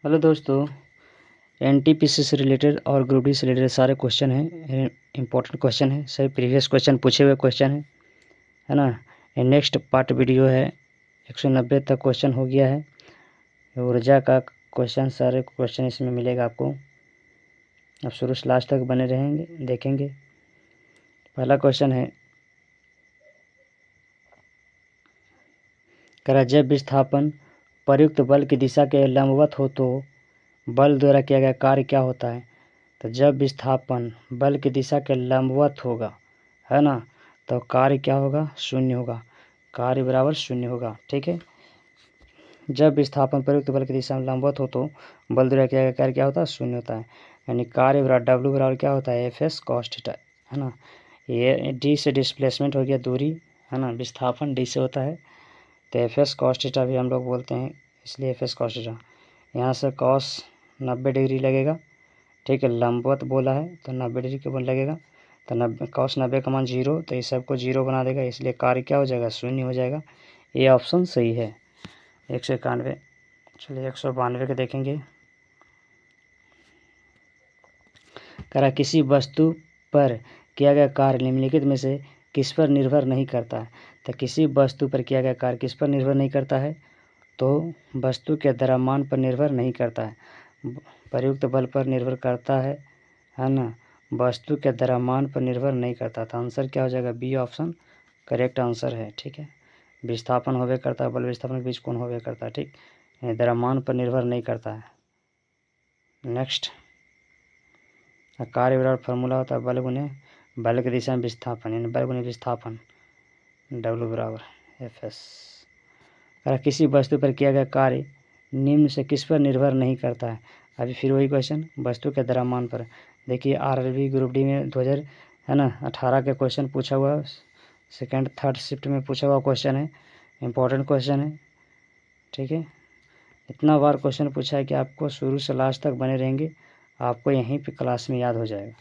Hello दोस्तों, NTPC से related और ग्रुप डी से रिलेटेड सारे क्वेश्चन हैं। इंपॉर्टेंट क्वेश्चन है, सभी प्रीवियस क्वेश्चन पूछे हुए क्वेश्चन है ना। ये नेक्स्ट पार्ट वीडियो है। 190 तक क्वेश्चन हो गया है। ऊर्जा का क्वेश्चन, सारे क्वेश्चन इसमें मिलेगा आपको। अब शुरू से लास्ट तक बने रहेंगे, देखेंगे। पहला क्वेश्चन है, जब विस्थापन प्रयुक्त बल की दिशा के लंबवत हो तो बल द्वारा किया गया कार्य क्या होता है। तो जब विस्थापन बल की दिशा के लंबवत होगा, है ना, तो कार्य क्या होगा, शून्य होगा। कार्य बराबर शून्य होगा। ठीक है। जब विस्थापन प्रयुक्त बल की दिशा में लंबवत हो तो बल द्वारा किया गया कार्य क्या होता है, शून्य होता है। यानी कार्य बराबर डब्ल्यू बराबर क्या होता है, एफ एस कॉस थीटा, है ना। ये डी से डिस्प्लेसमेंट हो गया, दूरी, है ना। विस्थापन डी से होता है, तो एफ एस कॉस थीटा भी हम लोग बोलते हैं, इसलिए एफ एस कॉस थीटा। यहाँ से कॉस 90 डिग्री लगेगा। ठीक है, लंबवत बोला है तो 90 डिग्री के बल लगेगा। तो 90 कॉस 90 का मान 0, तो इस सबको 0 बना देगा, इसलिए कार्य क्या हो जाएगा, शून्य हो जाएगा। ये ऑप्शन सही है। 191। चलिए 192 के देखेंगे। किसी वस्तु पर किया गया कार्य निम्नलिखित में से किस पर निर्भर नहीं करता है। तो किसी वस्तु पर किया गया कार्य किस पर निर्भर नहीं करता है, तो वस्तु के द्रव्यमान पर निर्भर नहीं करता है, प्रयुक्त बल पर निर्भर करता है ना। वस्तु के द्रव्यमान पर निर्भर नहीं करता। तो आंसर क्या हो जाएगा, बी ऑप्शन करेक्ट आंसर है। ठीक है, विस्थापन होवे करता है, बल विस्थापन के बीच कोण होवे करता है। ठीक, द्रव्यमान पर निर्भर नहीं करता है। नेक्स्ट, कार्य बराबर फार्मूला होता है बल गुने बल की दिशा में विस्थापन, यानी बल गुने विस्थापन, डब्ल्यू बराबर एफ एस। किसी वस्तु पर किया गया कार्य निम्न से किस पर निर्भर नहीं करता है। अभी फिर वही क्वेश्चन, वस्तु के द्रव्यमान पर। देखिए आरआरबी ग्रुप डी में 2000 है ना 18 के क्वेश्चन पूछा हुआ, सेकेंड थर्ड शिफ्ट में पूछा हुआ क्वेश्चन है, इंपॉर्टेंट क्वेश्चन है। ठीक है, इतना बार क्वेश्चन पूछा है कि आपको शुरू से लास्ट तक बने रहेंगे, आपको यहीं पे क्लास में याद हो जाएगा।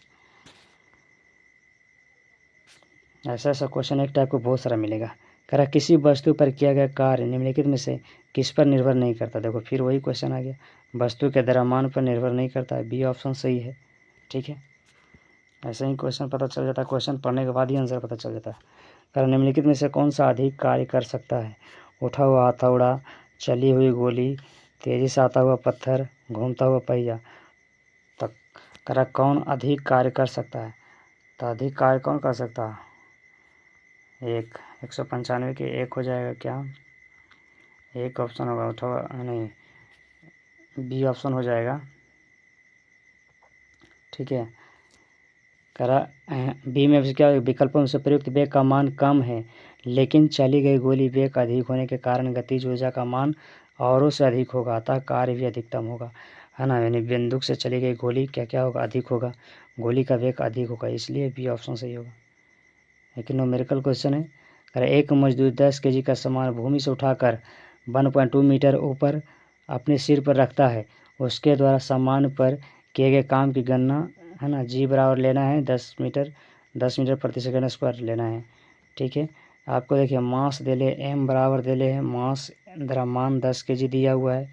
ऐसा ऐसा क्वेश्चन एक टाइप को बहुत सारा मिलेगा। किसी वस्तु पर किया गया कार्य निम्नलिखित में से किस पर निर्भर नहीं करता। देखो फिर वही क्वेश्चन आ गया, वस्तु के द्रव्यमान पर निर्भर नहीं करता है, बी ऑप्शन सही है। ठीक है, ऐसे ही क्वेश्चन पता चल जाता है, क्वेश्चन पढ़ने के बाद ही आंसर पता चल जाता है। निम्नलिखित में से कौन सा अधिक कार्य कर सकता है। उठा हुआ हथौड़ा, चली हुई गोली, तेजी से आता हुआ पत्थर, घूमता हुआ पहिया। तो कौन अधिक कार्य कर सकता है। तो अधिक कार्य कौन कर सकता है, 195 के 1 हो जाएगा क्या, एक ऑप्शन होगा, उठा नहीं, बी ऑप्शन हो जाएगा। ठीक है, बी में भी क्या विकल्पों से प्रयुक्त वेग का मान कम है, लेकिन चली गई गोली वेग अधिक होने के कारण गतिज ऊर्जा का मान औरों से अधिक होगा, अतः कार्य भी अधिकतम होगा, है ना। यानी बंदूक से चली गई गोली क्या होगा, अधिक होगा, गोली का वेग अधिक होगा, इसलिए बी ऑप्शन सही होगा। लेकिन न्यूमेरिकल क्वेश्चन है, एक मजदूर 10 kg का सामान भूमि से उठाकर 1.2 मीटर ऊपर अपने सिर पर रखता है, उसके द्वारा सामान पर किए गए काम की गणना, है ना, जी बराबर लेना है 10 मीटर प्रति सेकंड स्क्वायर लेना है। ठीक है, आपको देखिए मास दे ले, एम बराबर दे ले है, मास द्रव्यमान 10 kg दिया हुआ है।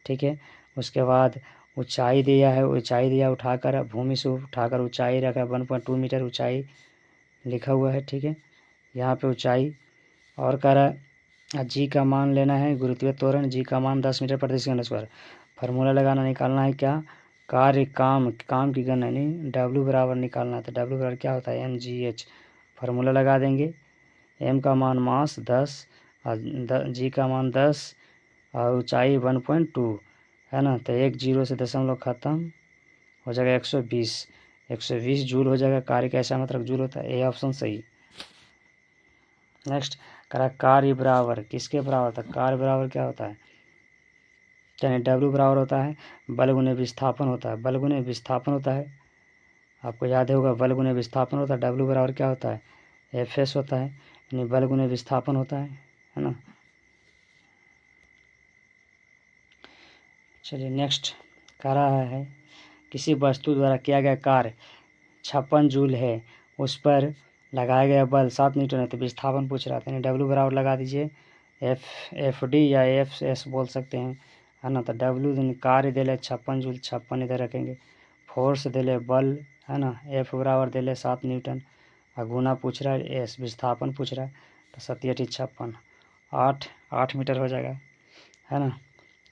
ठीक है, उसके बाद ऊंचाई दिया है, ऊंचाई दिया उठाकर भूमि से उठाकर ऊंचाई रखा 1.2 मीटर ऊंचाई लिखा हुआ है। ठीक है, यहाँ पे ऊंचाई और कह रहा जी का मान लेना है, गुरुत्वीय त्वरण जी का मान 10 मीटर प्रति सेकंड स्क्वायर। फार्मूला लगाना, निकालना है क्या, कार्य काम की गणना नहीं, डब्ल्यू बराबर निकालना है। तो डब्ल्यू बराबर क्या होता है, एम जी एच। फार्मूला लगा देंगे, एम का मान मास 10 और जी का मान 10 और ऊंचाई 1.2, है ना। तो 1 0 से दशमलव खत्म हो जाएगा 120 जूल हो जाएगा। कार्य का ऐसा मतलब जूल होता है, ए ऑप्शन सही। नेक्स्ट, कार्य बराबर किसके बराबर था, कार्य बराबर क्या होता है, यानी डब्ल्यू बराबर होता है बल गुने विस्थापन होता है, बल गुने विस्थापन होता है। आपको याद होगा बल गुने विस्थापन होता है, डब्ल्यू बराबर क्या होता है, एफ एस होता है, यानी बल गुने विस्थापन होता है ना। चलिए नेक्स्ट, कह रहा है किसी वस्तु द्वारा किया गया कार्य 56 जूल है, उस पर लगाया गया बल 7 न्यूटन है। तो विस्थापन पूछ रहा था, यानी डब्ल्यू बराबर लगा दीजिए एफ डी या एफ एस बोल सकते हैं है ना। तो डब्ल्यू कार्य दिले 56 जूल, 56 इधर रखेंगे। फोर्स दिले बल, है ना, एफ बराबर दिले 7 न्यूटन। और गुना पूछ रहा है, एस विस्थापन पूछ रहा है, तो 7 × 56 8 मीटर हो जाएगा, है ना।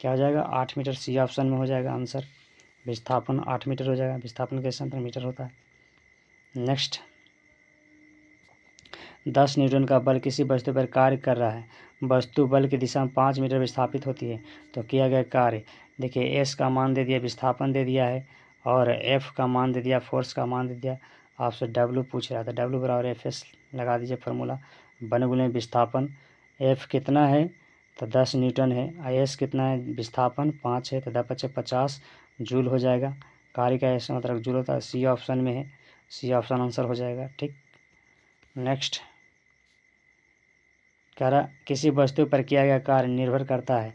क्या हो जाएगा? 8 मीटर, सी ऑप्शन में हो जाएगा आंसर। विस्थापन 8 मीटर हो जाएगा। विस्थापन कैसे मीटर होता है। नेक्स्ट, 10 न्यूटन का बल किसी वस्तु पर कार्य कर रहा है। वस्तु बल की दिशा में 5 मीटर विस्थापित होती है। तो किया गया कार्य, देखिए एस का मान दे दिया, विस्थापन दे दिया है, और एफ का मान दे दिया, फोर्स का मान दे दिया। आपसे डब्ल्यू पूछ रहा था, डब्ल्यू बराबर एफ एस लगा दीजिए फार्मूला। बन गुने विस्थापन, एफ कितना है तो 10 न्यूटन है, आई एस कितना है विस्थापन 5 है, तो 10 × 50 जूल हो जाएगा। कार्य का ऐसा मतलब जूल होता है। सी ऑप्शन में है, सी ऑप्शन आंसर हो जाएगा। ठीक, नेक्स्ट, कह रहा किसी वस्तु पर किया गया कार्य निर्भर करता है।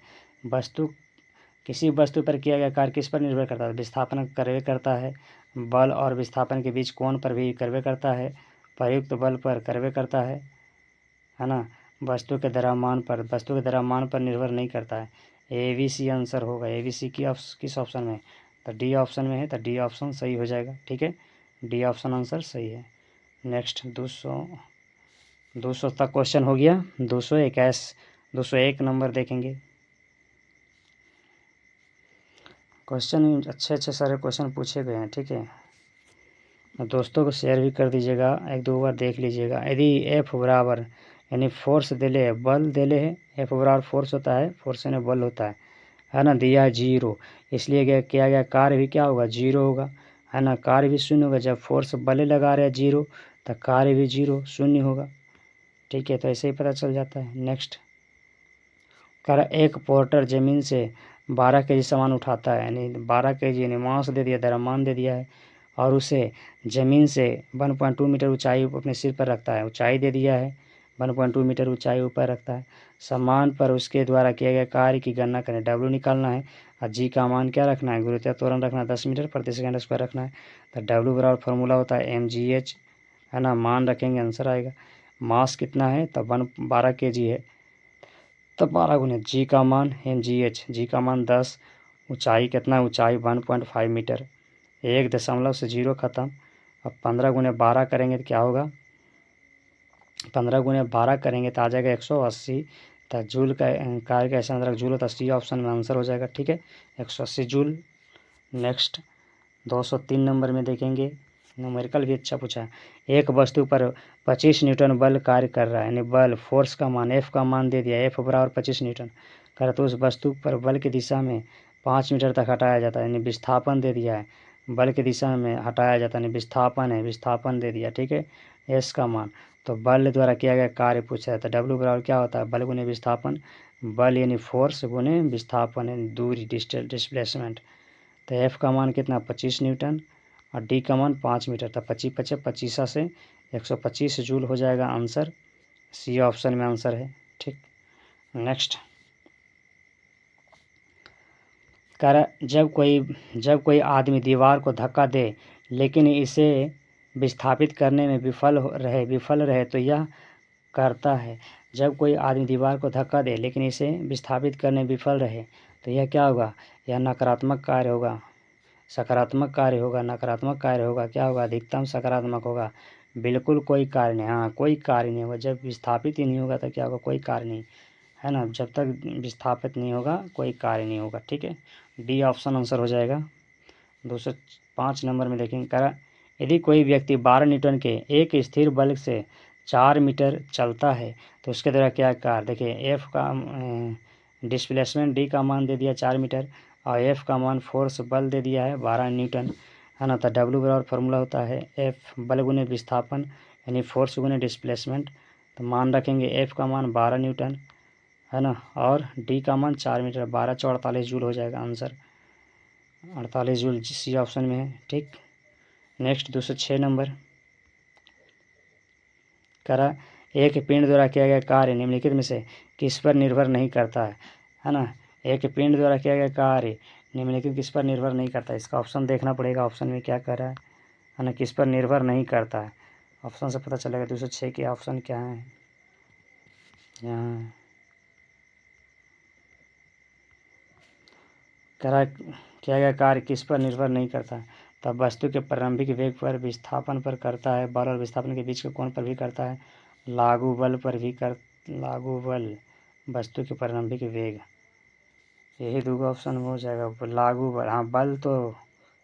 किसी वस्तु पर किया गया कार्य किस पर निर्भर करता है? विस्थापन करवे करता है, बल और विस्थापन के बीच कोण पर भी करवे करता है, प्रयुक्त बल पर करवे करता है ना, वस्तु के द्रव्यमान पर निर्भर नहीं करता है। ए बी सी आंसर होगा। ए बी सी किस ऑप्शन में? तो डी ऑप्शन में है, तो डी ऑप्शन सही हो जाएगा। ठीक है, डी ऑप्शन आंसर सही है। नेक्स्ट, 200 तक क्वेश्चन हो गया। 201 नंबर देखेंगे। क्वेश्चन अच्छे सारे क्वेश्चन पूछे गए हैं। ठीक है, दोस्तों को शेयर भी कर दीजिएगा, 1-2 बार देख लीजिएगा। यदि एफ बराबर यानी फोर्स दिले है, बल दिले है, एफ बराबर फोर्स होता है, फोर्स यानी बल होता है ना, दिया 0, इसलिए किया गया कार्य भी क्या होगा? 0 होगा, है ना। कार्य भी 0 होगा। जब फोर्स बल लगा रहे 0, तो कार्य भी 0 शून्य होगा। ठीक है, तो ऐसे ही पता चल जाता है। नेक्स्ट, कर एक पोर्टर ज़मीन से 12 kg सामान उठाता है, यानी 12 kg यानी मास दे दिया, द्रव्यमान दे दिया है, और उसे ज़मीन से 1.2 मीटर ऊंचाई अपने सिर पर रखता है। ऊंचाई दे दिया है, 1.2 मीटर ऊंचाई ऊपर रखता है। सामान पर उसके द्वारा किए गए कार्य की गणना करें। डब्ल्यू निकालना है, और जी का मान क्या रखना है? गुरुत्वाकर्षण त्वरण रखना है, 10 मीटर प्रति सेकंड स्क्वायर रखना है। तो डब्ल्यू बराबर फार्मूला होता है mgh, है ना, मान रखेंगे आंसर आएगा। मास कितना है? तो 12 kg है, तो 12 गुने जी का मान mgh, जी का मान 10, ऊंचाई कितना? ऊंचाई 1.5 मीटर, 1 से 0 ख़त्म। अब 15 गुने 12 करेंगे तो क्या होगा? 15 गुने 12 करेंगे तो आ जाएगा 180। तो जूल का कार्य का ऐसा मतलब जूल होता है, सी ऑप्शन में आंसर हो जाएगा। ठीक है, 180 जूल। नेक्स्ट, 203 नंबर में देखेंगे, न्यूमेरिकल भी अच्छा पूछा है। एक वस्तु पर 25 न्यूटन बल कार्य कर रहा है, यानी बल फोर्स का मान, एफ का मान दे दिया, एफ बराबर 25 न्यूटन कर, तो उस वस्तु पर बल की दिशा में 5 मीटर तक हटाया जाता है, यानी विस्थापन दे दिया है। बल की दिशा में हटाया जाता है, यानी विस्थापन है, विस्थापन दे दिया। ठीक है, एस का मान, तो बल द्वारा किया गया कार्य पूछा है। तो डब्ल्यू बराबर क्या होता है? बल गुने विस्थापन, बल यानी फोर्स गुने विस्थापन यानी दूरी, डिस्प्लेसमेंट। तो एफ का मान कितना? 25 न्यूटन, और डी का मान 5 मीटर। तो 25 से 125 जूल हो जाएगा आंसर। सी ऑप्शन में आंसर है। ठीक, नेक्स्ट, कर जब कोई आदमी दीवार को धक्का दे लेकिन इसे विस्थापित करने में विफल रहे तो यह करता है। जब कोई आदमी दीवार को धक्का दे लेकिन इसे विस्थापित करने में विफल रहे तो यह क्या होगा? यह नकारात्मक कार्य होगा, सकारात्मक कार्य होगा, नकारात्मक कार्य होगा, क्या होगा? अधिकतम सकारात्मक होगा। बिल्कुल कोई कार्य नहीं, हाँ कोई कार्य नहीं होगा। जब विस्थापित ही नहीं होगा तो क्या होगा? कोई कार्य नहीं, है ना। जब तक विस्थापित नहीं होगा कोई कार्य नहीं होगा। ठीक है, डी ऑप्शन आंसर हो जाएगा। 205 नंबर में देखेंगे, करा यदि कोई व्यक्ति 12 न्यूटन के एक स्थिर बल से 4 मीटर चलता है तो उसके द्वारा क्या कार्य? देखिए एफ का डिस्प्लेसमेंट, डी का मान दे दिया 4 मीटर, और एफ का मान फोर्स बल दे दिया है 12 न्यूटन, है ना। तो डब्ल्यू बराबर फार्मूला होता है एफ बल गुने विस्थापन यानी फोर्स गुने डिस्प्लेसमेंट। तो मान रखेंगे एफ का मान 12 न्यूटन, है ना, और डी का मान 4 मीटर, 12 × 48 जूल हो जाएगा आंसर। 48 जूल सी ऑप्शन में है। ठीक, नेक्स्ट 206 नंबर, करा एक पिंड द्वारा किया गया कार्य निम्नलिखित में से किस पर निर्भर नहीं करता है ना। एक पिंड द्वारा किया गया कार्य निम्नलिखित किस पर निर्भर नहीं करता? इसका ऑप्शन देखना पड़ेगा, ऑप्शन में क्या कह रहा है ना, किस पर निर्भर नहीं करता है। ऑप्शन से पता चलेगा। 206 के ऑप्शन क्या है यहाँ? करा किया गया कार्य किस पर निर्भर नहीं करता, तब वस्तु के प्रारंभिक वेग पर विस्थापन पर करता है, बल और विस्थापन के बीच के कोण पर भी करता है, लागू बल वस्तु के प्रारंभिक वेग, यही दो ऑप्शन हो जाएगा। लागू बल, हाँ बल तो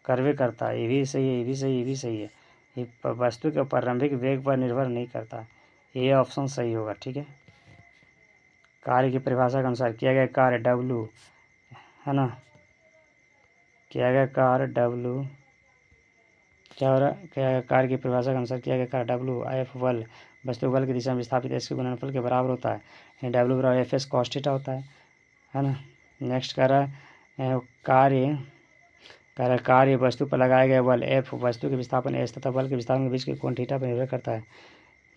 करवे करता है, ये भी सही है, ये भी सही, ये भी सही है। ये वस्तु के प्रारंभिक वेग पर निर्भर नहीं करता, ये ऑप्शन सही होगा। ठीक है। कार्य की परिभाषा के अनुसार किया गया कार्य W है ना, किया गया कार्य W क्या हो रहा है, किया गया कार्य की परिभाषा के अनुसार किया गया कार्य W F बल वस्तु बल की दिशा में विस्थापित S के गुणनफल के बराबर होता है। W बराबर F S cos थीटा होता है ना। नेक्स्ट कह रहा है कार्य वस्तु पर लगाया गया बल F वस्तु के विस्थापन S तथा बल के विस्थापन के बीच के कोण थीटा पर निर्भर करता है।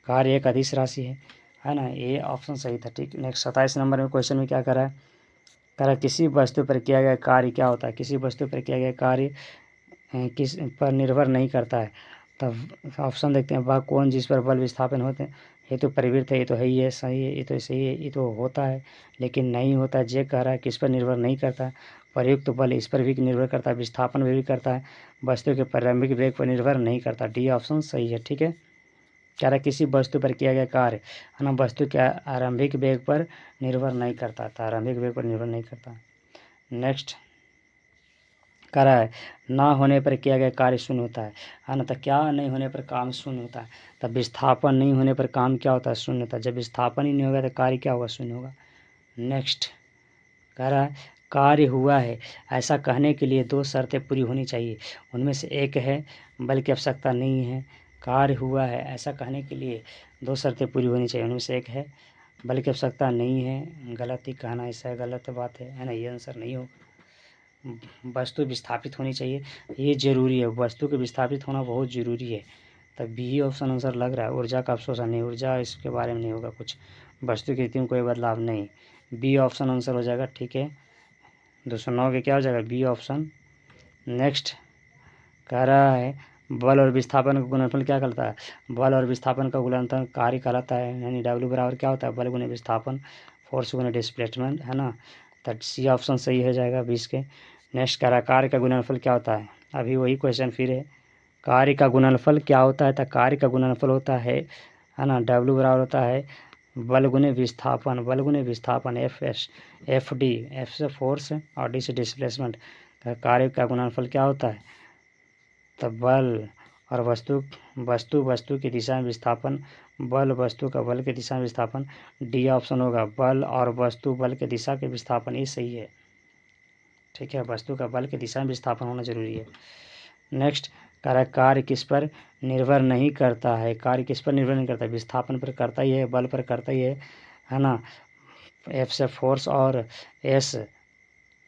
कार्य एक अदिश राशि है ना, ये ऑप्शन सही था। ठीक। नेक्स्ट 27 नंबर में क्वेश्चन में क्या करा है, करा किसी वस्तु पर किया गया कार्य क्या होता है, किसी वस्तु पर किया गया कार्य किस पर निर्भर नहीं करता है। तब ऑप्शन देखते हैं, वह कौन जिस पर बल विस्थापन होते हैं, ये तो परिवृत्त है, ये तो है ही है, सही है, ये तो सही है, ये तो होता है लेकिन नहीं होता है। जे कह रहा है किस पर निर्भर नहीं करता, प्रयुक्त बल इस पर भी निर्भर करता है, विस्थापन भी करता है, वस्तु के प्रारंभिक वेग पर निर्भर नहीं करता। डी ऑप्शन सही है। ठीक है। कह रहा है किसी वस्तु पर किया गया कार्य है ना, वस्तु के आरंभिक वेग पर निर्भर नहीं करता था, आरंभिक वेग पर निर्भर नहीं करता। नेक्स्ट कह रहा है ना होने पर किया गया कार्य शून्य होता है ना, तो क्या नहीं होने पर काम शून्य होता है, तब विस्थापन नहीं होने पर काम क्या होता है, शून्य होता है। जब विस्थापन ही नहीं होगा तो कार्य क्या होगा, शून्य होगा। नेक्स्ट कह रहा है कार्य हुआ है ऐसा कहने के लिए दो शर्तें पूरी होनी चाहिए, उनमें से एक है बल की आवश्यकता नहीं है। कार्य हुआ है ऐसा कहने के लिए दो शर्तें पूरी होनी चाहिए, उनमें से एक है बल की आवश्यकता नहीं है, गलत ही कहना, ऐसा गलत बात है ना, ये आंसर नहीं हो। वस्तु विस्थापित होनी चाहिए, ये जरूरी है, वस्तु के विस्थापित होना बहुत ज़रूरी है। तब बी ऑप्शन आंसर लग रहा है। ऊर्जा का अवशोषण नहीं, ऊर्जा इसके बारे में नहीं होगा कुछ, वस्तु की स्थिति में कोई बदलाव नहीं, बी ऑप्शन आंसर हो जाएगा। ठीक है। 209 के क्या हो जाएगा, बी ऑप्शन। नेक्स्ट कह रहा है बल और विस्थापन का गुणनफल क्या कहलाता है, बल और विस्थापन का गुणनफल कार्य कहलाता है, यानी W बराबर क्या होता है, बल गुने विस्थापन, फोर्स गुने डिस्प्लेसमेंट है ना। तो सी ऑप्शन सही हो जाएगा 20 के। नेक्स्ट कह रहा है कार्य का गुणनफल क्या होता है, अभी वही क्वेश्चन फिर है, कार्य का गुणनफल क्या होता है, तो कार्य का गुणनफल होता है ना, W बराबर होता है बल गुने विस्थापन, बल गुने विस्थापन FD, F से फोर्स और D से डिस्प्लेसमेंट। कार्य का गुणनफल क्या होता है, तब बल और वस्तु की दिशा में विस्थापन, बल वस्तु का बल की दिशा में विस्थापन, डी ऑप्शन होगा बल और वस्तु बल के दिशा के विस्थापन, ये सही है। ठीक है, वस्तु का बल की दिशा में विस्थापन होना जरूरी है। नेक्स्ट कार्य किस पर निर्भर नहीं करता है, कार्य किस पर निर्भर नहीं करता, विस्थापन पर करता ही है, बल पर करता ही है ना, F से फोर्स और S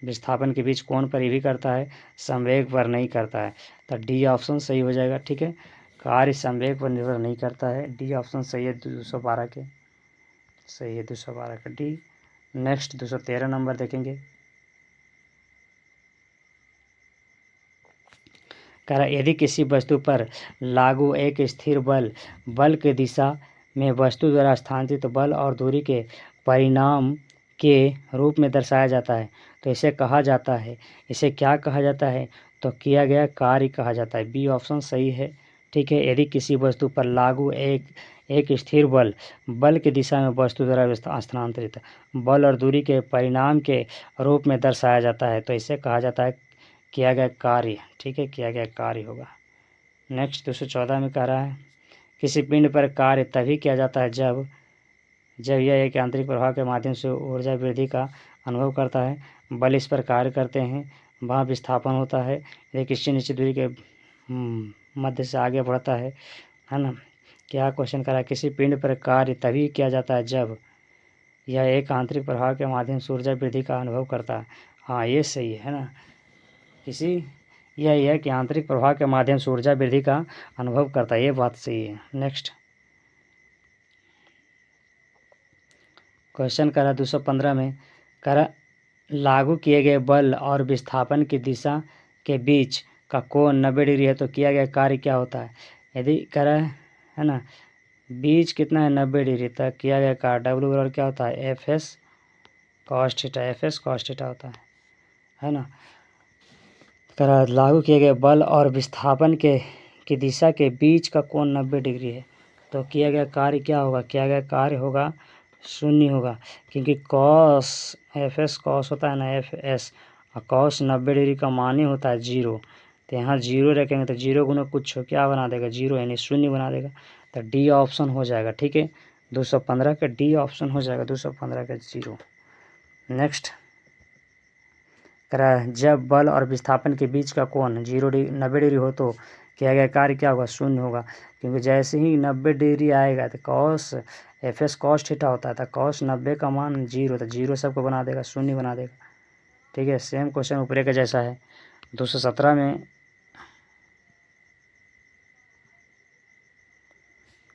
विस्थापन के बीच कोण पर ही भी करता है, संवेग पर नहीं करता है। तो डी ऑप्शन सही हो जाएगा। ठीक है, कार्य संवेग पर निर्भर नहीं करता है, डी ऑप्शन सही है 212 के, सही है 212 का डी। नेक्स्ट 213 नंबर देखेंगे। कह रहा यदि किसी वस्तु पर लागू एक स्थिर बल की दिशा में वस्तु द्वारा स्थानांतरित बल और दूरी के परिणाम के रूप में दर्शाया जाता है तो इसे कहा जाता है, इसे क्या कहा जाता है, तो किया गया कार्य कहा जाता है। बी ऑप्शन सही है। ठीक है, यदि किसी वस्तु पर लागू एक स्थिर बल की दिशा में वस्तु द्वारा स्थानांतरित बल और दूरी के परिणाम के रूप में दर्शाया जाता है तो इसे कहा जाता है किया गया कार्य। ठीक है, किया गया कार्य होगा। नेक्स्ट 214 में कह रहा है किसी पिंड पर कार्य तभी किया जाता है जब यह एक आंतरिक प्रभाव के माध्यम से ऊर्जा वृद्धि का अनुभव करता है, बल इस पर कार्य करते हैं, वहाँ विस्थापन होता है, यह किसी निश्चित दूरी के मध्य से आगे बढ़ता है ना। क्या क्वेश्चन करा, किसी पिंड पर कार्य तभी किया जाता है जब यह एक आंतरिक प्रभाव के माध्यम से ऊर्जा वृद्धि का अनुभव करता है। हाँ, ये सही है ना, यह है कि आंतरिक प्रभाव के माध्यम से ऊर्जा वृद्धि का अनुभव करता है, ये बात सही है। नेक्स्ट क्वेश्चन करा 215 में करा लागू किए गए बल और विस्थापन की दिशा के बीच का कोण 90 डिग्री है तो किया गया कार्य क्या होता है। यदि करा है ना बीच कितना है 90 डिग्री तक, किया गया कार्य W बराबर क्या होता है FS cos theta, FS cos theta होता है ना। लागू किए गए बल और विस्थापन की दिशा के बीच का कोण 90 डिग्री है। तो किया गया कार्य क्या होगा? किया गया कार्य होगा शून्य होगा, क्योंकि कॉस एफ एस कॉस होता है ना, एफ एस, और कॉस 90 डिग्री का मान ही होता है 0। तो यहाँ 0 रखेंगे तो 0 गुना कुछ क्या बना देगा? 0 यानी शून्य बना देगा। तो डी ऑप्शन हो जाएगा। ठीक है, 215 का डी ऑप्शन हो जाएगा, 215 का 0। नेक्स्ट जब बल और विस्थापन के बीच का कोण 90 डिग्री हो तो किया गया कार्य क्या होगा? शून्य होगा, क्योंकि जैसे ही 90 डिग्री आएगा तो cos F S cos theta होता है, तो कॉस 90 का मान 0, तो 0 सबको बना देगा, शून्य बना देगा। ठीक है, सेम क्वेश्चन ऊपर का जैसा है। 217 में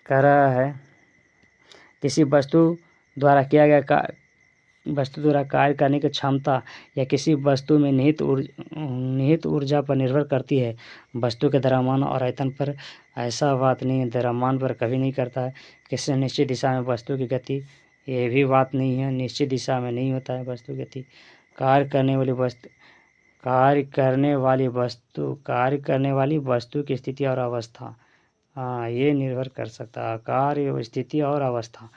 कह रहा है किसी वस्तु द्वारा किया गया वस्तु द्वारा कार्य करने की क्षमता या किसी वस्तु में निहित ऊर्जा पर निर्भर करती है। वस्तु के द्रव्यमान और आयतन पर ऐसा बात नहीं है, द्रव्यमान पर कभी नहीं करता है। किसी निश्चित दिशा में वस्तु की गति, ये भी बात नहीं है, निश्चित दिशा में नहीं होता है वस्तु की गति। कार्य करने वाली वस्तु की स्थिति और अवस्था, हाँ ये निर्भर कर सकता है। कार्य, स्थिति और अवस्था,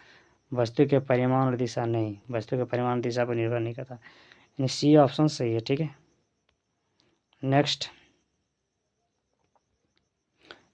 वस्तु के परिमाण और दिशा नहीं, वस्तु के परिमाण और दिशा पर निर्भर नहीं करता। यानी सी ऑप्शन सही है। ठीक है, नेक्स्ट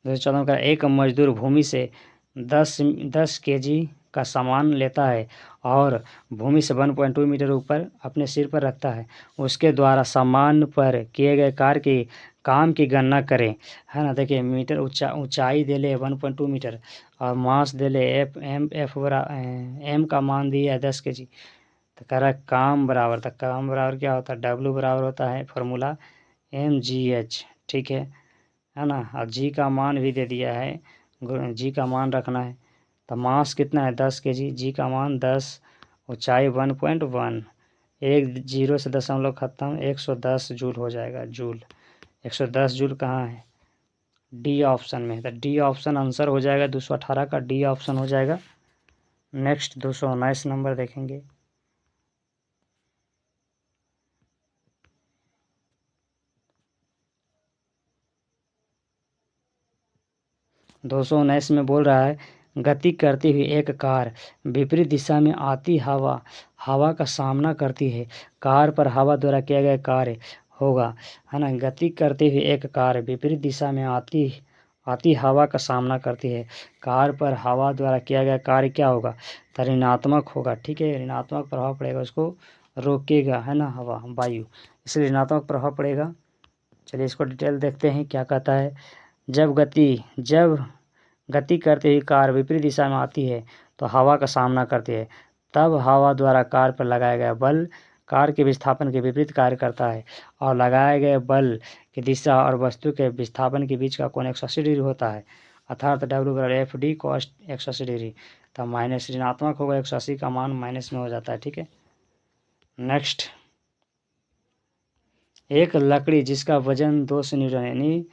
214 का एक मजदूर भूमि से 10 केजी का सामान लेता है और भूमि से 1.2 मीटर ऊपर अपने सिर पर रखता है। उसके द्वारा सामान पर किए गए कार्य की काम की गणना करें, है ना। देखिए, मीटर ऊंचाई दे ले 1.2 मीटर और मास दे ले एम का मान दिया है 10 केजी। तो कह रहा है काम बराबर, तो काम बराबर क्या होता है? डब्ल्यू बराबर होता है फॉर्मूला mgh। ठीक है ना। और जी का मान भी दे दिया है, जी का मान रखना है। तो मास कितना है? 10 केजी, जी का मान 10, ऊंचाई 1.1, एक 0 से दशमलव खत्म, 110 जूल हो जाएगा। जूल 110 जूल कहाँ है? डी ऑप्शन में। तो डी ऑप्शन आंसर हो जाएगा, 218 का डी ऑप्शन हो जाएगा। नेक्स्ट 219 नंबर देखेंगे। दो सौ उन्नीस में बोल रहा है गति करती हुई एक कार विपरीत दिशा में आती हवा का सामना करती है। कार पर हवा द्वारा किया गया कार्य होगा, है ना। गति करती हुई एक कार विपरीत दिशा में आती हवा का सामना करती है। कार पर हवा द्वारा किया गया कार्य क्या होगा? तो ऋणात्मक होगा। ठीक है, ऋणात्मक प्रभाव पड़ेगा, उसको रोकेगा, है ना, हवा, वायु, इसलिए ऋणात्मक प्रभाव पड़ेगा। चलिए इसको डिटेल देखते हैं क्या कहता है। जब गति करती हुई कार विपरीत दिशा में आती है तो हवा का सामना करती है, तब हवा द्वारा कार पर लगाया गया बल कार के विस्थापन के विपरीत कार्य करता है, और लगाए गए बल की दिशा और वस्तु के विस्थापन के बीच का कोण 180 डिग्री होता है, अर्थात डब्ल्यू बराबर एफ डी कॉस 180 डिग्री। तब माइनस ऋणात्मक होगा, 180 का मान माइनस में हो जाता है। ठीक है, नेक्स्ट एक लकड़ी जिसका वजन 200 न्यूटन यानी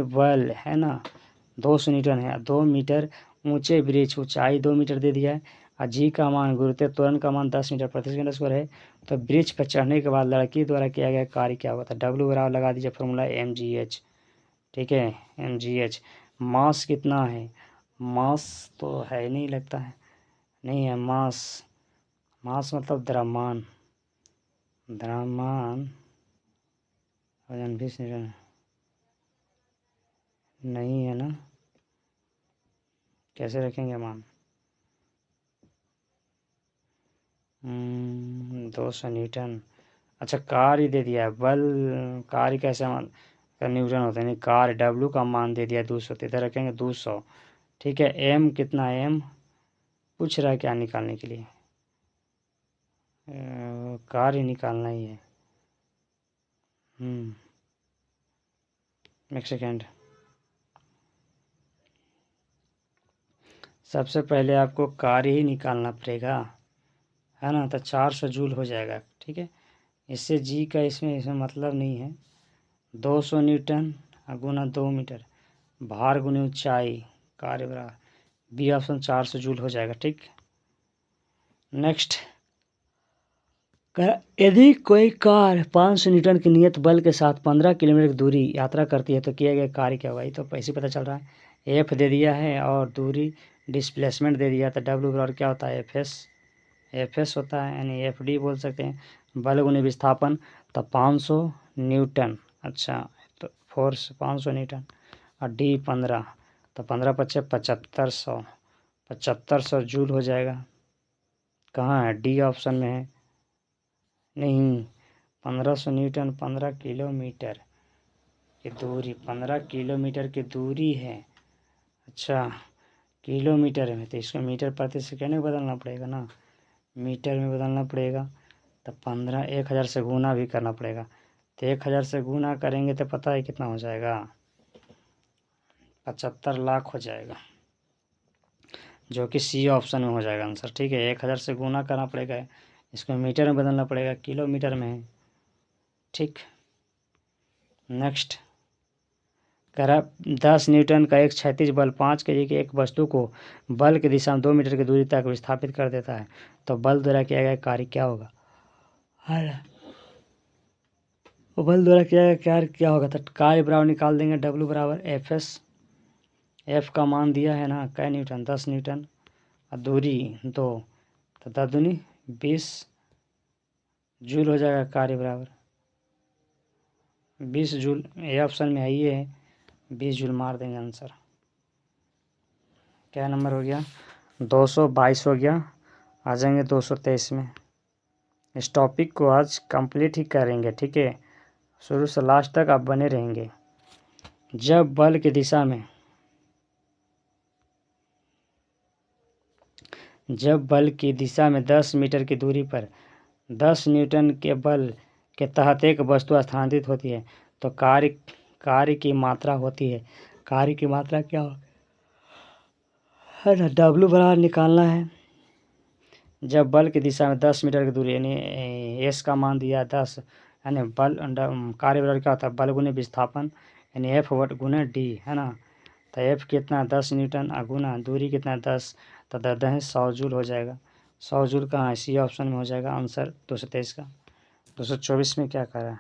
बल, है ना, 200 न्यूटन है, 2 मीटर ऊंचे वृक्ष, ऊंचाई 2 मीटर दे दिया है, और जी का मान, गुरुत्व त्वरण का मान 10 मीटर प्रति सेकंड स्क्वायर है। तो वृक्ष पर चढ़ने के बाद लड़की द्वारा किया गया कार्य क्या होता है? डब्ल्यू बराबर लगा दीजिए फॉर्मूला mgh। ठीक है, mgh। मास कितना है? मास तो है नहीं, लगता है नहीं है मास। मास मतलब द्रव्यमान, वजन 20 न्यूटन नहीं है ना, कैसे रखेंगे मान? 200 न्यूटन। अच्छा, कार्य दे दिया है, बल कार्य कैसे मान न्यूटन होता है, नहीं, कार्य डब्ल्यू का मान दे दिया 200, तो इधर रखेंगे 200। ठीक है, एम कितना है? एम पूछ रहा है क्या निकालने के लिए? कार्य निकालना ही है। एक सेकेंड, सबसे पहले आपको कार्य ही निकालना पड़ेगा, है ना। तो 400 जूल हो जाएगा। ठीक है, इससे जी का इसमें मतलब नहीं है। 200 न्यूटन गुना 2 मीटर, भार गुनी ऊंचाई, कार्य बराबर बी ऑप्शन 400 जूल हो जाएगा। ठीक, नेक्स्ट यदि कोई कार 500 न्यूटन की नियत बल के साथ 15 किलोमीटर की दूरी यात्रा करती है तो किया गया कार्य क्या होगा। ये तो पैसे पता चल रहा है। एफ दे दिया है और दूरी डिस्प्लेसमेंट दे दिया, तो डब्ल्यू बराबर क्या होता है, एफ एस होता है, यानी एफ डी बोल सकते हैं। बल गुने विस्थापन, तो 500 न्यूटन, अच्छा तो फोर्स 500 न्यूटन और डी 15, तो 15 पच्चे 7500 जूल हो जाएगा। कहाँ है, डी ऑप्शन में है, नहीं 1500 न्यूटन 15 किलोमीटर की दूरी, 15 किलोमीटर की दूरी है। अच्छा किलोमीटर में, तो इसको मीटर प्रति सेकेंड में बदलना पड़ेगा ना, मीटर में बदलना पड़ेगा। तो 15 1000 से गुना भी करना पड़ेगा, तो 1000 से गुना करेंगे तो पता है कितना हो जाएगा, 75 लाख हो जाएगा, जो कि सी ऑप्शन में हो जाएगा आंसर। ठीक है, 1000 से गुना करना पड़ेगा, इसको मीटर में बदलना पड़ेगा, किलोमीटर में है। ठीक, नेक्स्ट करा 10 न्यूटन का एक क्षैतिज बल 5 केजी की एक वस्तु को बल की दिशा में 2 मीटर की दूरी तक विस्थापित कर देता है, तो बल द्वारा किया गया कार्य क्या होगा। बल द्वारा किया गया कार्य क्या होगा, तो कार्य बराबर निकाल देंगे, डब्ल्यू बराबर एफ एस, एफ का मान दिया है ना कै न्यूटन 10 न्यूटन और दूरी 2, तो 10 दूनी 20 जूल हो जाएगा। कार्य बराबर 20 जूल, ये ऑप्शन में है, ये है 20 जूल मार देंगे आंसर। क्या नंबर हो गया, 222 हो गया। आ जाएंगे 223 में। इस टॉपिक को आज कंप्लीट ही करेंगे, ठीक है, शुरू से लास्ट तक आप बने रहेंगे। जब बल की दिशा में 10 मीटर की दूरी पर 10 न्यूटन के बल के तहत एक वस्तु स्थानांतरित होती है, तो कार्य की मात्रा होती है। कार्य की मात्रा क्या है ना, डब्ल्यू बराबर निकालना है। जब बल की दिशा में 10 मीटर की दूरी, यानी एस का मान दिया 10, यानी बल कार्य बराबर क्या होता है, बल गुने विस्थापन, यानी एफ वट गुना डी, है ना। तो एफ कितना 10 न्यूटन गुना दूरी कितना 10, तो 10 100 जूल हो जाएगा। 100 जूल कहाँ है, सी ऑप्शन में हो जाएगा आंसर 223 का। 224 में क्या करा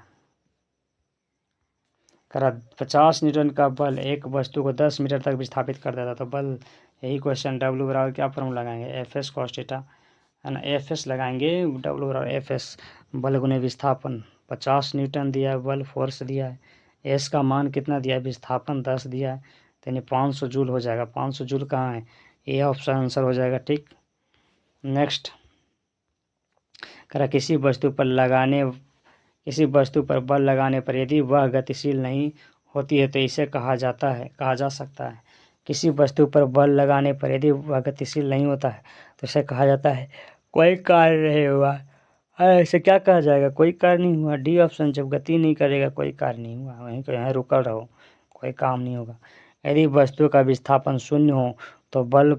50 न्यूटन का बल एक वस्तु को 10 मीटर तक विस्थापित कर देता, तो बल, यही क्वेश्चन, डब्ल्यू बराबर क्या फॉर्मूला लगाएंगे, एफ एस कॉस थीटा, है ना, एफ एस लगाएंगे, डब्ल्यू बराबर एफ एस, बल गुने विस्थापन, 50 न्यूटन दिया है, बल फोर्स दिया है, एस का मान कितना दिया है, विस्थापन 10 दिया है, तो यानी 500 जूल हो जाएगा। 500 जूल कहाँ है, ये ऑप्शन आंसर हो जाएगा। ठीक, नेक्स्ट किसी वस्तु पर बल लगाने पर यदि वह गतिशील नहीं होती है तो इसे कहा जा सकता है। किसी वस्तु पर बल लगाने पर यदि वह गतिशील नहीं होता है तो इसे कहा जाता है कोई कार्य नहीं हुआ। ऐसे क्या कहा जाएगा, कोई कार्य नहीं हुआ, डी ऑप्शन, जब गति नहीं करेगा कोई कार्य नहीं हुआ, वहीं पर यहाँ रुका रहो, कोई काम नहीं होगा। यदि वस्तु का विस्थापन शून्य हो तो बल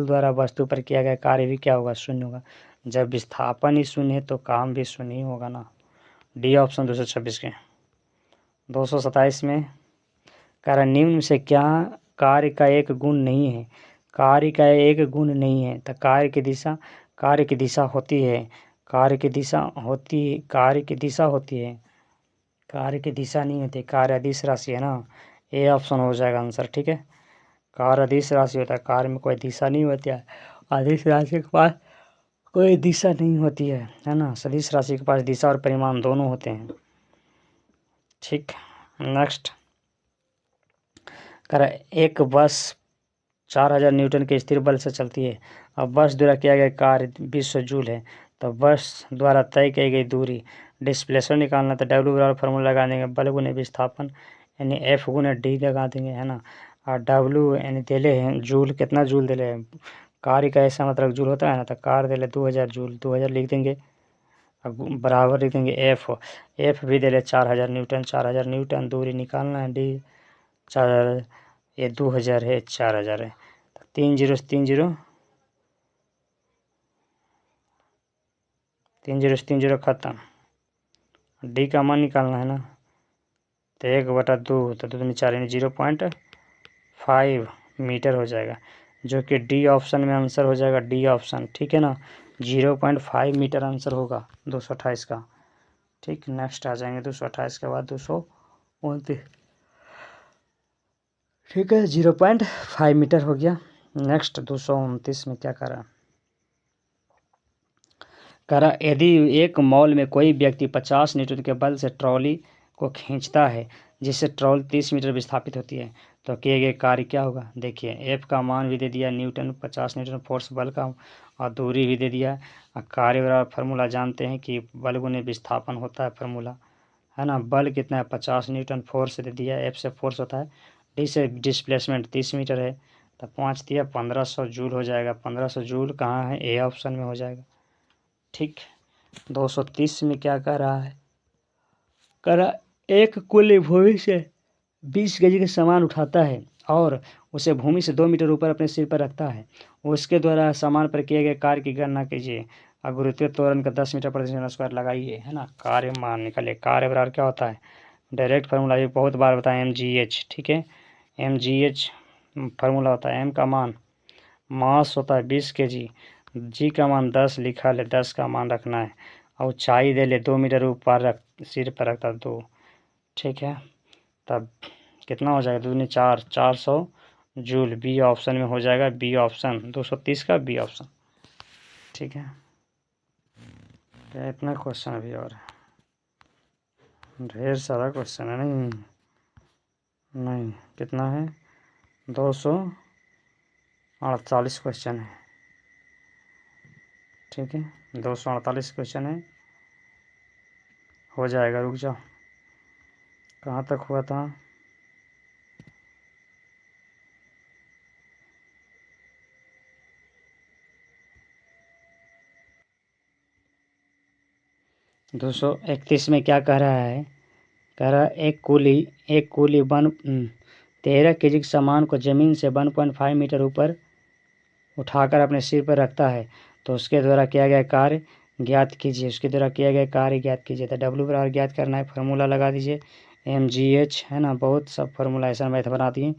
द्वारा वस्तु पर किया गया कार्य भी क्या होगा, शून्य होगा। जब विस्थापन ही शून्य है तो काम भी शून्य ही होगा ना, डी ऑप्शन 226 के। 227 में निम्न से क्या कार्य का एक गुण नहीं है, कार्य का एक गुण नहीं है, तो कार्य की दिशा होती है, कार्य की दिशा नहीं होती, कार्य अदिश राशि है ना, ए ऑप्शन हो जाएगा आंसर। ठीक है, कार्य अदिश राशि होता है, कार्य में कोई दिशा नहीं होती है, अदिश राशि के पास कोई दिशा नहीं होती है ना, सदिश राशि के पास दिशा और परिमाण दोनों होते हैं। ठीक, नेक्स्ट एक बस 4000 न्यूटन के स्थिर बल से चलती है, अब बस द्वारा किया गया कार्य 20 जूल है, तो बस द्वारा तय की गई दूरी डिस्प्लेसमेंट निकालना, तो डब्ल्यू बराबर फार्मूला लगा देंगे, बल गुने विस्थापन, यानी एफ गुने डी लगा देंगे, है ना, और डब्ल्यू यानी दिले हैं जूल, कितना जूल दिले हैं, कार्य का ऐसा मतलब जूल होता है ना, तो कार्य दिले 2000 जूल, 2000 लिख देंगे, अब बराबर लिख देंगे एफ भी दिले 4000 न्यूटन, दूरी निकालना है डी 4000, ये 2000 है 4000 है, तो 3 0 से 3 0 3 0 खत्म, डी का मान निकालना है ना, तो 1/2, तो 2 दूनी 4 यानी 0.5 मीटर हो जाएगा, जो कि डी ऑप्शन में आंसर हो जाएगा, डी ऑप्शन। ठीक है ना, 0.5 मीटर आंसर होगा 228 का। ठीक, नेक्स्ट आ जाएंगे 228 के बाद 229। ठीक है, 0.5 मीटर हो गया। नेक्स्ट 229 में क्या करा, यदि एक मॉल में कोई व्यक्ति 50 न्यूटन के बल से ट्रॉली को खींचता है जिससे ट्रॉली 30 मीटर विस्थापित होती है तो किए गए कार्य क्या होगा। देखिए एफ का मान भी दे दिया न्यूटन, 50 न्यूटन फोर्स बल का, और दूरी भी दे दिया। कार्य बराबर फार्मूला जानते हैं कि बल गुने विस्थापन होता है फार्मूला, है ना। बल कितना है 50 न्यूटन, फोर्स दे दिया, एफ से फोर्स होता है, डी से डिस्प्लेसमेंट 30 मीटर है, तो 5 दिया 1500 जूल हो जाएगा। 1500 जूल कहाँ है, ए ऑप्शन में हो जाएगा। ठीक, 230 में क्या कर रहा है, एक कुल्ली भूमि से 20 केजी के सामान उठाता है और उसे भूमि से 2 मीटर ऊपर अपने सिर पर रखता है। उसके द्वारा सामान पर किए गए कार्य की गणना कीजिए। गुरुत्वीय त्वरण का 10 मीटर प्रति सेकंड स्क्वायर लगाइए, है ना। कार्य मान निकालिए। कार्य बराबर क्या होता है, डायरेक्ट फार्मूला ये बहुत बार बताएं, mgh। ठीक है, mgh फार्मूला होता है, m का मान मास होता है 20 केजी, जी का मान 10 लिखा ले, 10 का मान रखना है, और ऊंचाई दे ले 2 मीटर ऊपर रख, सिर पर रखता 2। ठीक है, तब कितना हो जाएगा, 2 ने 4, 400 जूल। बी ऑप्शन में हो जाएगा, बी ऑप्शन 230 का बी ऑप्शन। ठीक है, क्या इतना क्वेश्चन अभी और ढेर सारा क्वेश्चन है। नहीं नहीं, कितना है, 248 क्वेश्चन है। ठीक है, 248 क्वेश्चन है, हो जाएगा। रुक जाओ, कहाँ तक हुआ था, दो 231 में क्या कह रहा है, कह रहा है एक कुली 13 केजी के सामान को ज़मीन से 1.5 मीटर ऊपर उठाकर अपने सिर पर रखता है तो उसके द्वारा किया गया कार्य ज्ञात कीजिए। उसके द्वारा किया गया कार्य ज्ञात कीजिए, तो डब्ल्यू बराबर ज्ञात करना है, फार्मूला लगा दीजिए, mgh, है ना। बहुत सब फार्मूला ऐसा मैथ बना दिए।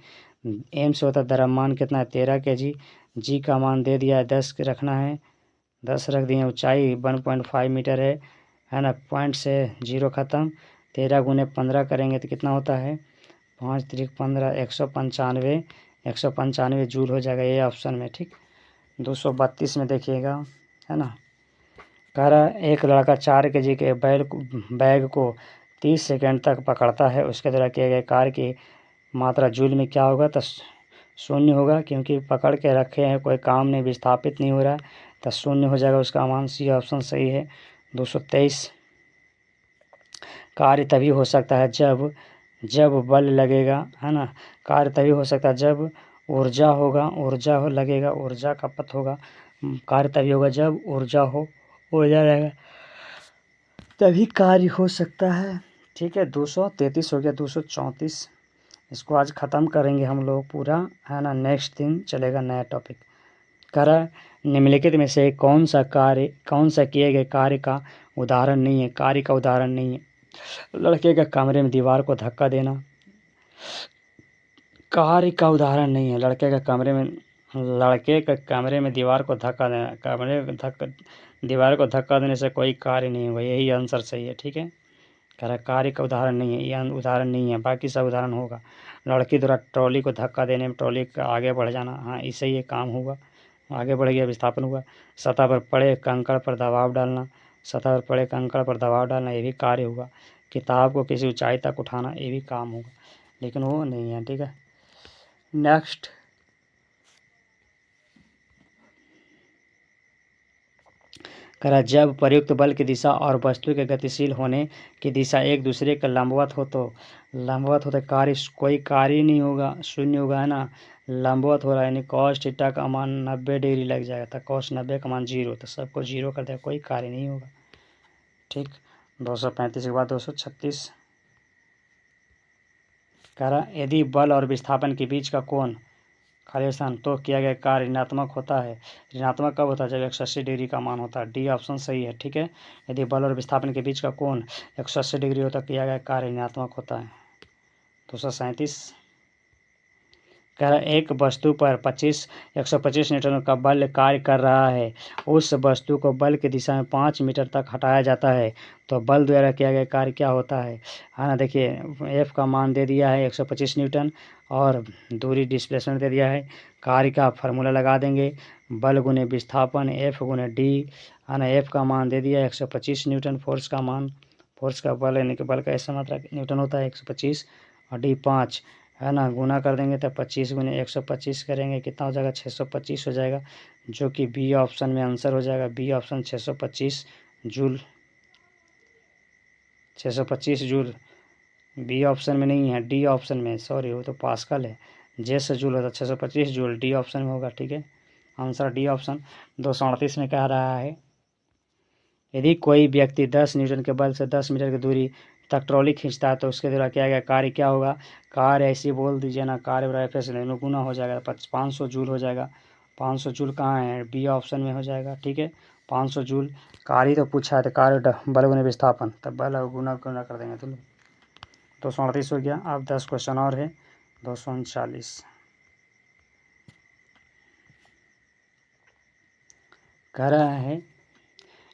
एम से होता है द्रव्यमान कितना है 13 केजी, जी का मान दे दिया है 10 रखना है, 10 रख दिए। ऊंचाई 1.5 मीटर है ना। पॉइंट से 0 ख़त्म, 13 गुने 15 करेंगे तो कितना होता है, 5 3 15, 195 जूल हो जाएगा, ये ऑप्शन में। ठीक, 232 में देखिएगा, है ना। कह रहा है एक लड़का 4 केजी के बैग को 30 सेकंड तक पकड़ता है, उसके द्वारा किए गए कार्य की मात्रा जूल में क्या होगा, तो 0 होगा, क्योंकि पकड़ के रखे हैं, कोई काम नहीं, विस्थापित नहीं हो रहा है, तो 0 हो जाएगा उसका मान। सी ऑप्शन सही है। 223 कार्य तभी हो सकता है जब बल लगेगा, है ना। कार्य तभी हो सकता है जब ऊर्जा लगेगा, ऊर्जा खपत होगा। कार्य तभी होगा जब ऊर्जा लगेगा, तभी कार्य हो सकता है। ठीक है, 233 हो गया। 234 इसको आज ख़त्म करेंगे हम लोग पूरा, है ना। नेक्स्ट दिन चलेगा नया टॉपिक। करा निम्नलिखित में से कौन सा किए गए कार्य का उदाहरण नहीं है, कार्य का उदाहरण नहीं है। लड़के के कमरे में दीवार को धक्का देना कार्य का उदाहरण नहीं है। लड़के के कमरे में दीवार को धक्का देना, दीवार को धक्का देने से कोई कार्य नहीं होगा, यही आंसर सही है। ठीक है, कह रहा कार्य का उदाहरण नहीं है, यह उदाहरण नहीं है, बाकी सब उदाहरण होगा। लड़की द्वारा ट्रॉली को धक्का देने में ट्रॉली का आगे बढ़ जाना, हाँ इससे ये काम होगा, आगे बढ़ गया, विस्थापन हुआ। सतह पर पड़े कंकड़ पर दबाव डालना, ये भी कार्य होगा। किताब को किसी ऊंचाई तक उठाना, ये भी काम होगा, लेकिन वो नहीं है। ठीक है, नेक्स्ट करा जब प्रयुक्त बल की दिशा और वस्तु के गतिशील होने की दिशा एक दूसरे के लंबवत हो तो कोई कार्य नहीं होगा, 0 होगा, है ना। लंबवत हो रहा है यानी cos थीटा का मान 90 डिग्री लग जाएगा, तो cos 90 का मान 0, तो सबको 0 कर देगा, कोई कार्य नहीं होगा। ठीक, 235 के बाद 236 कह रहा यदि बल और विस्थापन के बीच का कोण खाली स्थान तो किया गया कार्य ऋणात्मक होता है। ऋणात्मक कब होता है, जब 180 डिग्री का मान होता है, डी ऑप्शन सही है। ठीक है, यदि बल और विस्थापन के बीच का कोण 180 डिग्री होता है, किया गया कार्य ऋणात्मक होता है। 237 कह रहा एक वस्तु पर 125 न्यूटन का बल कार्य कर रहा है, उस वस्तु को बल की दिशा में 5 मीटर तक हटाया जाता है, तो बल द्वारा किया गया कार्य क्या होता है ना। देखिए एफ का मान दे दिया है 125 न्यूटन और दूरी डिस्प्लेसमेंट दे दिया है। कार्य का फार्मूला लगा देंगे, बल गुने विस्थापन एफ गुने डी है ना। एफ का मान दे दिया है 125 न्यूटन, फोर्स का मान, फोर्स का बल यानी कि बल का ऐसा मात्रा न्यूटन होता है 125 और डी 5 है ना। गुना कर देंगे तो 25 गुने 125 करेंगे, कितना हो जाएगा 625 हो जाएगा, जो कि बी ऑप्शन में आंसर हो जाएगा। B option 625 joule, 625 joule B option में नहीं है, डी ऑप्शन में, सॉरी वो तो पास्कल है, जे से जूल होता है, 625 जूल डी ऑप्शन में होगा। ठीक है, आंसर डी ऑप्शन। 238 में कह रहा है यदि कोई व्यक्ति 10 न्यूटन के बल से 10 मीटर की दूरी तक ट्रॉली खींचता है तो उसके द्वारा किया गया कार्य क्या होगा। कार्य ऐसे बोल दीजिए ना, कार्य बराबर एफ एस में गुना हो जाएगा, 500 जूल हो जाएगा। 500 जूल कहाँ है, बी ऑप्शन में हो जाएगा। ठीक है, 500 जूल। कार्य तो पूछा है तो कार्य बल गुने विस्थापन, तब बल गुना गुना कर देंगे तो 238 हो गया। अब 10 क्वेश्चन और है। 239 कह रहा है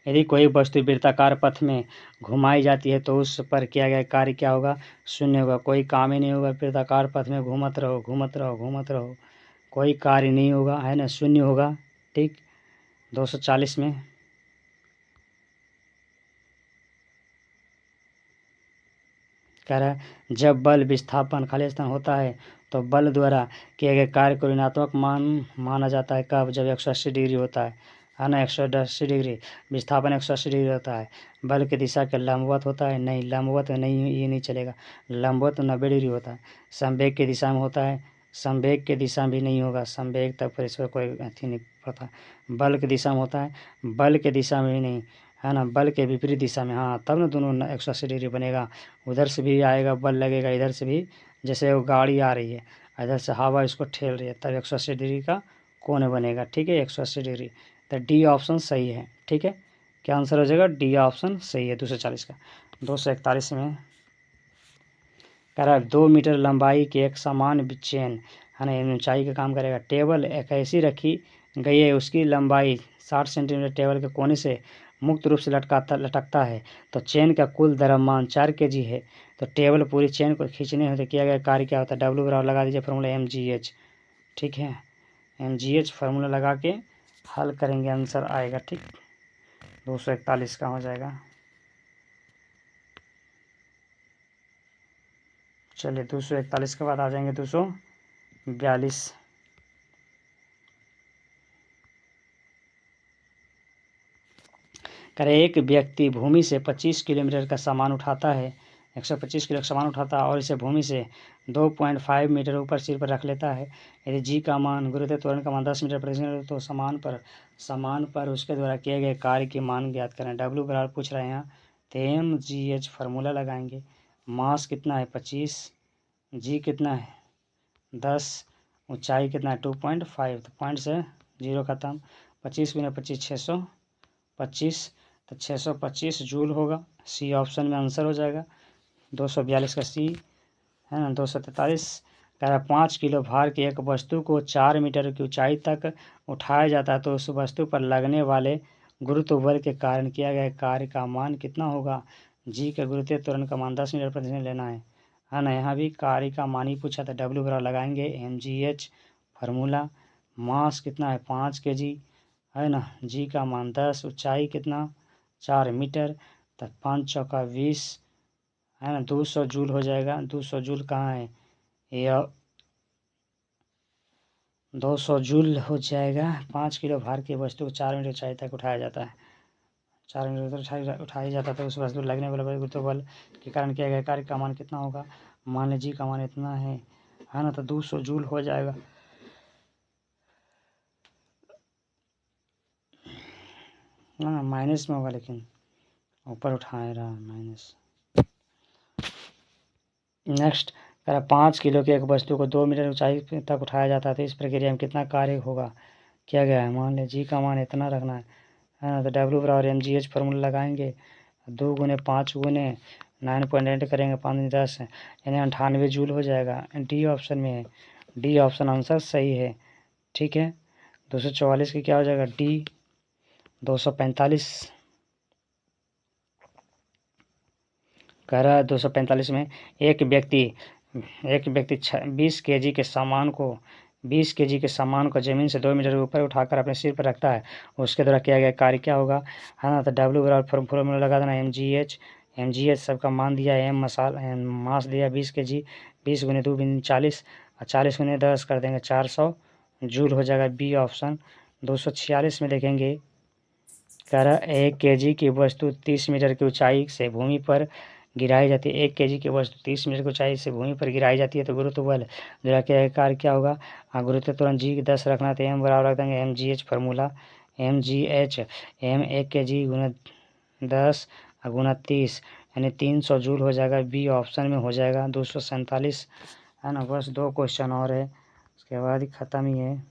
यदि कोई वस्तु वृत्ताकार पथ में घुमाई जाती है तो उस पर किया गया कार्य क्या होगा, शून्य होगा। कोई काम ही नहीं होगा, वृत्ताकार पथ में घूमत रहो घूमत रहो घूमत रहो, कोई कार्य नहीं होगा, है ना, शून्य होगा। ठीक, 240 में कह रहा है जब बल विस्थापन खाली स्थान होता है तो बल द्वारा किए गए कार्य को ऋणात्मक माना जाता है। कब, जब 180 डिग्री होता है ना, 180 डिग्री, विस्थापन 180 डिग्री होता है। बल की दिशा के लंबवत होता है, नहीं लंबवत नहीं, ये नहीं चलेगा, लंबवत 90 डिग्री होता है। संवेग की दिशा में होता है, संवेग की दिशा भी नहीं होगा, संवेग तक फिर इस पर कोई अथी नहीं पता। बल की दिशा में होता है, बल के दिशा में भी नहीं, है ना, बल के विपरीत दिशा में, हाँ तब ना दोनों 180 डिग्री बनेगा। उधर से भी आएगा बल लगेगा, इधर से भी, जैसे वो गाड़ी आ रही है इधर से हवा इसको ठेल रही है, तब 180 डिग्री का कोण बनेगा। ठीक है, 180 डिग्री, तो डी ऑप्शन सही है। ठीक है, क्या आंसर हो जाएगा, डी ऑप्शन सही है 240 का। 241 में कह रहा है 2 मीटर लंबाई के एक समान चेन, है ना, ऊंचाई का काम करेगा। टेबल एक ऐसी रखी गई है उसकी लंबाई 60 सेंटीमीटर टेबल के कोने से मुक्त रूप से लटकता है, तो चेन का कुल द्रव्यमान 4 kg है, तो टेबल पूरी चेन को खींचने होते किया गया कार्य क्या होता है। डब्ल्यू बराबर लगा दीजिए फार्मूला mgh। ठीक है, mgh फार्मूला लगा के हल करेंगे, आंसर आएगा। ठीक, 241 का हो जाएगा। चलिए 241 के बाद आ जाएंगे 242। करे एक व्यक्ति भूमि से 25 किलोमीटर का सामान उठाता है, 125 किलो का सामान उठाता है और इसे भूमि से 2.5 मीटर ऊपर सिर पर रख लेता है। यदि जी का मान, गुरुत्व त्वरण का मान 10 मीटर प्रति सेकंड, तो सामान पर उसके द्वारा किए गए कार्य की मान ज्ञात करें। डब्ल्यू बराबर पूछ रहे हैं यहाँ, तो mgh फार्मूला लगाएंगे। मास कितना है 25, जी कितना है 10, ऊंचाई कितना है 2.5, तो पॉइंट से 0 खत्म। 25 गुना 25 625, तो 625 जूल होगा। सी ऑप्शन में आंसर हो जाएगा। 242 का सी, है ना। 243 कह रहा है 5 किलो भार की एक वस्तु को 4 मीटर की ऊंचाई तक उठाया जाता है तो उस वस्तु पर लगने वाले गुरुत्व बल के कारण किया गया कार्य का मान कितना होगा। जी के गुरुत्व त्वरण का मान 10 मीटर प्रति सेकंड लेना है ना। यहाँ भी कार्य का मान ही पूछा था, डब्ल्यू बराबर लगाएंगे mgh फार्मूला। मास कितना है 5 kg, है ना, जी का मान 10, ऊंचाई कितना 4 मीटर, तब 5 चौका 20, है ना, 200 जूल हो जाएगा। 200 जूल कहाँ है, ये 200 जूल हो जाएगा। 5 किलो भार की वस्तु को 4 मीटर ऊंचाई तक उठाया जाता है, 4 मीटर उठाया जाता है तो उस वस्तु लगने वाले गुरुत्व बल के कारण किया गया कार्य का मान कितना होगा। मान लीजिए का मान इतना है ना, तो 200 जूल हो जाएगा। ना माइनस में होगा, लेकिन ऊपर उठाए रहा माइनस। नेक्स्ट कह रहा 5 किलो की एक वस्तु को 2 मीटर ऊंचाई तक उठाया जाता है तो इस प्रक्रिया में कितना कार्य होगा किया गया है। मान लीजिए जी का मान इतना रखना है ना, तो डब्ल्यू बराबर mgh फार्मूला लगाएंगे। 2 गुने 5 गुने 9.8 करेंगे, 5 10 यानी 98 जूल हो जाएगा। डी ऑप्शन में है डी ऑप्शन आंसर सही है। ठीक है, 244 की क्या हो जाएगा, डी। 245 कह रहा है 245 में एक व्यक्ति 20 केजी के सामान को ज़मीन से 2 मीटर ऊपर उठाकर अपने सिर पर रखता है, उसके द्वारा किया गया कार्य क्या होगा, है ना। तो डब्ल्यू बराबर फॉर्मूला लगा देना, एम जी एच सबका मान दिया है, मास दिया 20 केजी, 20 गुने 2 40, और 40 गुने 10 कर देंगे 400 जूल हो जाएगा, बी ऑप्शन। 246 में देखेंगे, कह रहा 1 केजी की वस्तु 30 मीटर की ऊंचाई से भूमि पर गिराई जाती है। 1 केजी की वस्तु 30 मीटर की ऊंचाई से भूमि पर गिराई जाती है तो गुरुत्व बल द्वारा क्या कार्य क्या होगा। गुरुत्व त्वरण जी 10 रखना, तो एम बराबर रख देंगे M G H formula, M G H M 1 KG गुना 10 गुना 30 यानी 300 जूल हो जाएगा, बी ऑप्शन में हो जाएगा। 247 है ना। बस 2 क्वेश्चन और है, उसके बाद ही ख़त्म ही है।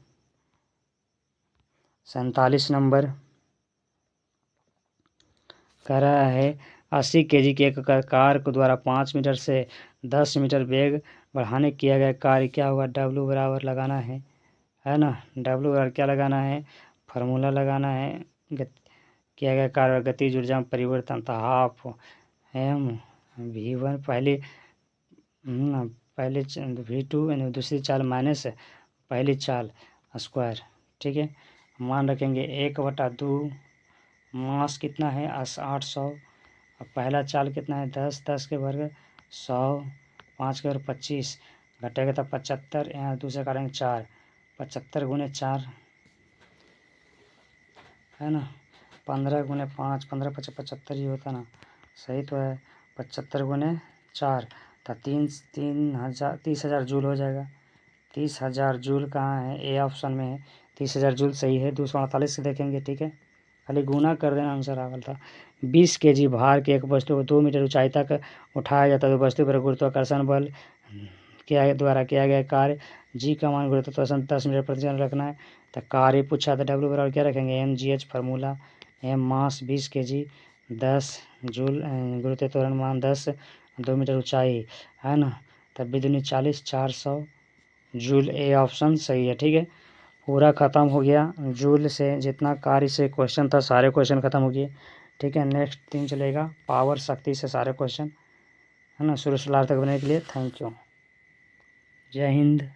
47 नंबर कह रहा है 80 केजी के एक कार को द्वारा 5 मीटर से 10 मीटर वेग बढ़ाने किया गया कार्य क्या होगा। डब्ल्यू बराबर लगाना है ना। डब्ल्यू बराबर क्या लगाना है, फार्मूला लगाना है। किया गया कार्य गतिज ऊर्जा में परिवर्तन था हाफ एम वी वन, पहले वी टू यानी दूसरी चाल माइनस पहली चाल स्क्वायर। ठीक है, मान रखेंगे 1/2, मास कितना है 800, और पहला चाल कितना है 10, 10 के वर्ग 100, 5 के वर्ग 25, घटेगा तो 75, यहाँ दूसरे काटेंगे 4, 75 गुने 4 है ना, 15 गुने 5, 15 5 75 ही होता ना, सही तो है। 75 गुने 4 तो 30,000 जूल हो जाएगा। 30,000 जूल कहाँ है, ए ऑप्शन में है, 30,000 जूल सही है। 248 से देखेंगे, ठीक है, खाली गुना कर देना, आंसर आ था। 20 केजी भार के एक वस्तु को 2 मीटर ऊंचाई तक उठाया जाता है तो वस्तु पर गुरुत्वाकर्षण बल द्वारा किया गया कार्य जी का मान गुरुत्वाकर्षण 10 मीटर प्रति सेकंड रखना है। तो कार्य पूछा था, डब्ल्यू बराबर क्या रखेंगे, M G H formula, M mass 20 KG, 10 joule गुरुत्व त्वरण मान 10, 2 मीटर ऊंचाई है ना, तब भी दूनी 40, 400 जूल, ए ऑप्शन सही है। ठीक है, पूरा ख़त्म हो गया। जूल से जितना कार्य से क्वेश्चन था सारे क्वेश्चन ख़त्म हो गए। ठीक है, नेक्स्ट दिन चलेगा पावर शक्ति से सारे क्वेश्चन, है ना, शुरू से लास्ट तक बनने के लिए। थैंक यू, जय हिंद।